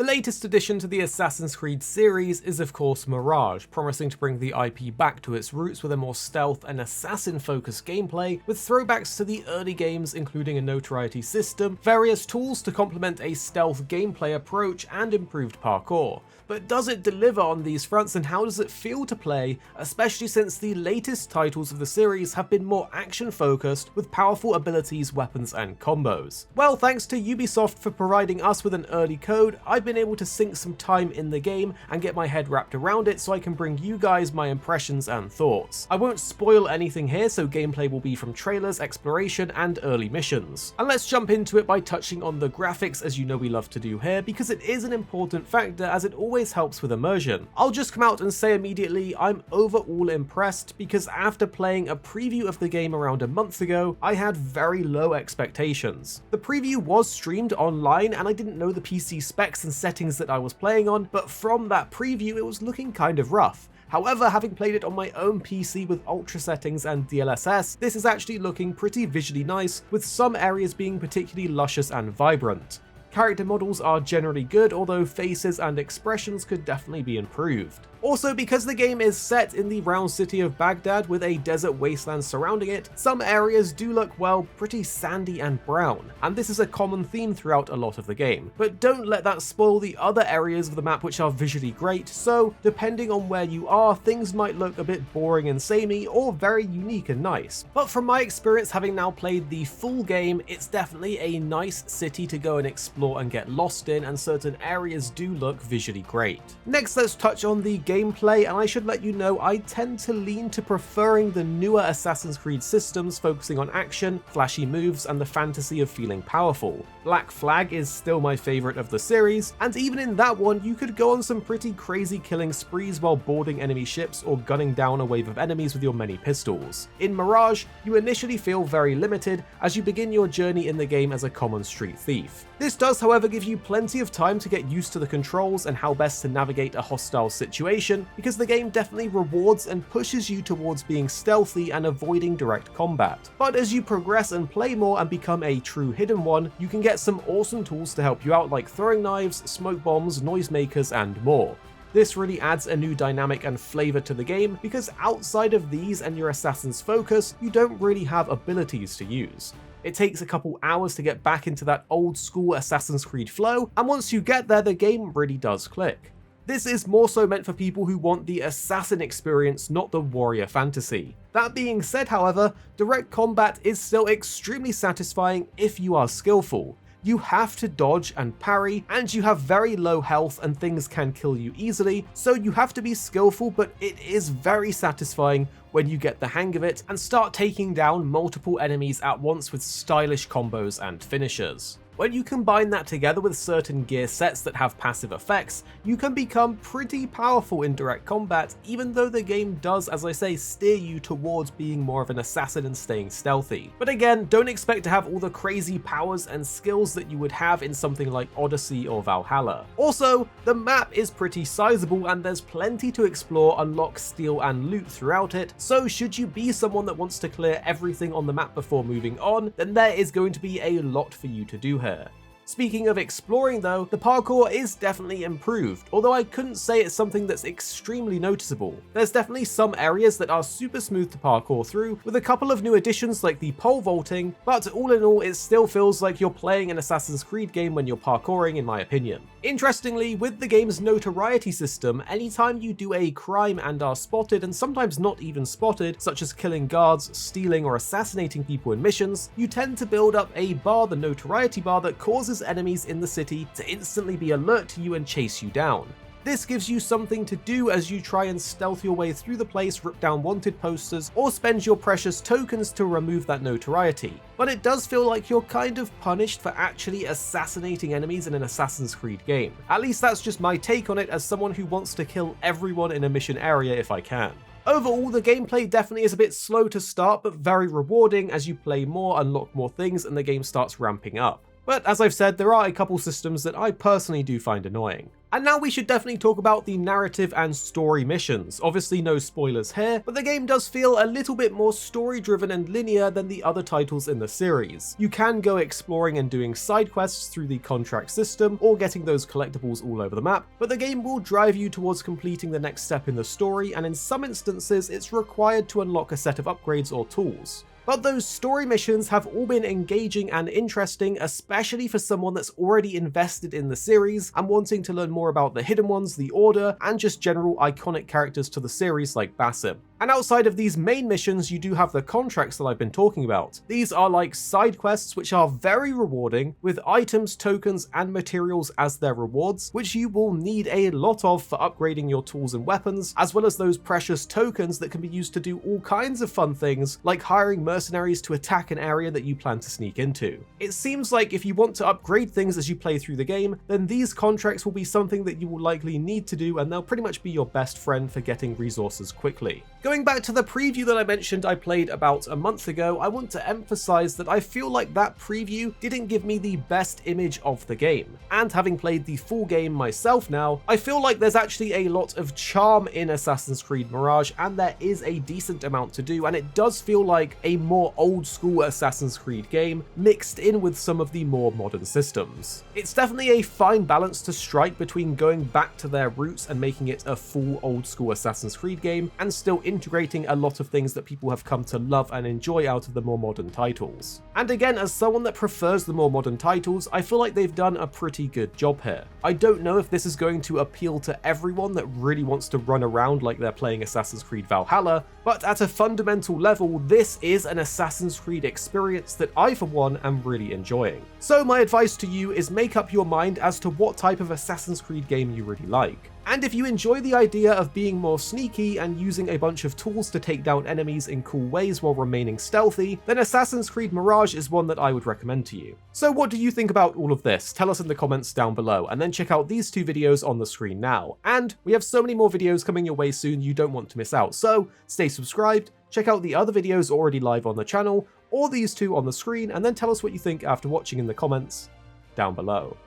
The latest addition to the Assassin's Creed series is of course Mirage, promising to bring the IP back to its roots with a more stealth and assassin-focused gameplay, with throwbacks to the early games including a notoriety system, various tools to complement a stealth gameplay approach, and improved parkour. But does it deliver on these fronts, and how does it feel to play, especially since the latest titles of the series have been more action-focused with powerful abilities, weapons, and combos? Well, thanks to Ubisoft for providing us with an early code, I've been able to sink some time in the game and get my head wrapped around it so I can bring you guys my impressions and thoughts. I won't spoil anything here, so gameplay will be from trailers, exploration, and early missions. And let's jump into it by touching on the graphics, as you know we love to do here, because it is an important factor as it always helps with immersion. I'll just come out and say immediately I'm overall impressed, because after playing a preview of the game around a month ago, I had very low expectations. The preview was streamed online and I didn't know the PC specs and settings that I was playing on, but from that preview it was looking kind of rough. However, having played it on my own PC with ultra settings and DLSS, this is actually looking pretty visually nice, with some areas being particularly luscious and vibrant. Character models are generally good, although faces and expressions could definitely be improved. Also, because the game is set in the round city of Baghdad with a desert wasteland surrounding it, some areas do look, well, pretty sandy and brown, and this is a common theme throughout a lot of the game. But don't let that spoil the other areas of the map which are visually great, so depending on where you are, things might look a bit boring and samey, or very unique and nice. But from my experience, having now played the full game, it's definitely a nice city to go and explore and get lost in, and certain areas do look visually great. Next, let's touch on the gameplay, and I should let you know I tend to lean to preferring the newer Assassin's Creed systems, focusing on action, flashy moves, and the fantasy of feeling powerful. Black Flag is still my favourite of the series, and even in that one you could go on some pretty crazy killing sprees while boarding enemy ships or gunning down a wave of enemies with your many pistols. In Mirage, you initially feel very limited as you begin your journey in the game as a common street thief. This does, however, give you plenty of time to get used to the controls and how best to navigate a hostile situation, because the game definitely rewards and pushes you towards being stealthy and avoiding direct combat. But as you progress and play more and become a true hidden one, you can get some awesome tools to help you out, like throwing knives, smoke bombs, noisemakers, and more. This really adds a new dynamic and flavour to the game, because outside of these and your assassin's focus, you don't really have abilities to use. It takes a couple hours to get back into that old school Assassin's Creed flow, and once you get there, the game really does click. This is more so meant for people who want the assassin experience, not the warrior fantasy. That being said, however, direct combat is still extremely satisfying if you are skillful. You have to dodge and parry, and you have very low health and things can kill you easily, so you have to be skillful, but it is very satisfying when you get the hang of it and start taking down multiple enemies at once with stylish combos and finishers. When you combine that together with certain gear sets that have passive effects, you can become pretty powerful in direct combat, even though the game does, as I say, steer you towards being more of an assassin and staying stealthy. But again, don't expect to have all the crazy powers and skills that you would have in something like Odyssey or Valhalla. Also, the map is pretty sizable and there's plenty to explore, unlock, steal, and loot throughout it, so should you be someone that wants to clear everything on the map before moving on, then there is going to be a lot for you to do here. Speaking of exploring though, the parkour is definitely improved, although I couldn't say it's something that's extremely noticeable. There's definitely some areas that are super smooth to parkour through, with a couple of new additions like the pole vaulting, but all in all it still feels like you're playing an Assassin's Creed game when you're parkouring, in my opinion. Interestingly, with the game's notoriety system, anytime you do a crime and are spotted, and sometimes not even spotted, such as killing guards, stealing, or assassinating people in missions, you tend to build up a bar, the notoriety bar, that causes enemies in the city to instantly be alert to you and chase you down. This gives you something to do as you try and stealth your way through the place, rip down wanted posters, or spend your precious tokens to remove that notoriety. But it does feel like you're kind of punished for actually assassinating enemies in an Assassin's Creed game. At least that's just my take on it as someone who wants to kill everyone in a mission area if I can. Overall, the gameplay definitely is a bit slow to start, but very rewarding as you play more, unlock more things, and the game starts ramping up. But as I've said, there are a couple systems that I personally do find annoying. And now we should definitely talk about the narrative and story missions. Obviously no spoilers here, but the game does feel a little bit more story driven and linear than the other titles in the series. You can go exploring and doing side quests through the contract system or getting those collectibles all over the map, but the game will drive you towards completing the next step in the story, and in some instances it's required to unlock a set of upgrades or tools. But those story missions have all been engaging and interesting, especially for someone that's already invested in the series and wanting to learn more about the hidden ones, the Order, and just general iconic characters to the series like Basim. And outside of these main missions, you do have the contracts that I've been talking about. These are like side quests which are very rewarding, with items, tokens, and materials as their rewards, which you will need a lot of for upgrading your tools and weapons, as well as those precious tokens that can be used to do all kinds of fun things, like hiring mercenaries to attack an area that you plan to sneak into. It seems like if you want to upgrade things as you play through the game, then these contracts will be something that you will likely need to do, and they'll pretty much be your best friend for getting resources quickly. Going back to the preview that I mentioned I played about a month ago, I want to emphasize that I feel like that preview didn't give me the best image of the game. And having played the full game myself now, I feel like there's actually a lot of charm in Assassin's Creed Mirage, and there is a decent amount to do, and it does feel like a more old school Assassin's Creed game mixed in with some of the more modern systems. It's definitely a fine balance to strike between going back to their roots and making it a full old school Assassin's Creed game, and still integrating a lot of things that people have come to love and enjoy out of the more modern titles. And again, as someone that prefers the more modern titles, I feel like they've done a pretty good job here. I don't know if this is going to appeal to everyone that really wants to run around like they're playing Assassin's Creed Valhalla, but at a fundamental level, this is an Assassin's Creed experience that I, for one, am really enjoying. So my advice to you is make up your mind as to what type of Assassin's Creed game you really like. And if you enjoy the idea of being more sneaky and using a bunch of tools to take down enemies in cool ways while remaining stealthy, then Assassin's Creed Mirage is one that I would recommend to you. So what do you think about all of this? Tell us in the comments down below, and then check out these two videos on the screen now. And we have so many more videos coming your way soon you don't want to miss out, so stay subscribed, check out the other videos already live on the channel, or these two on the screen, and then tell us what you think after watching in the comments down below.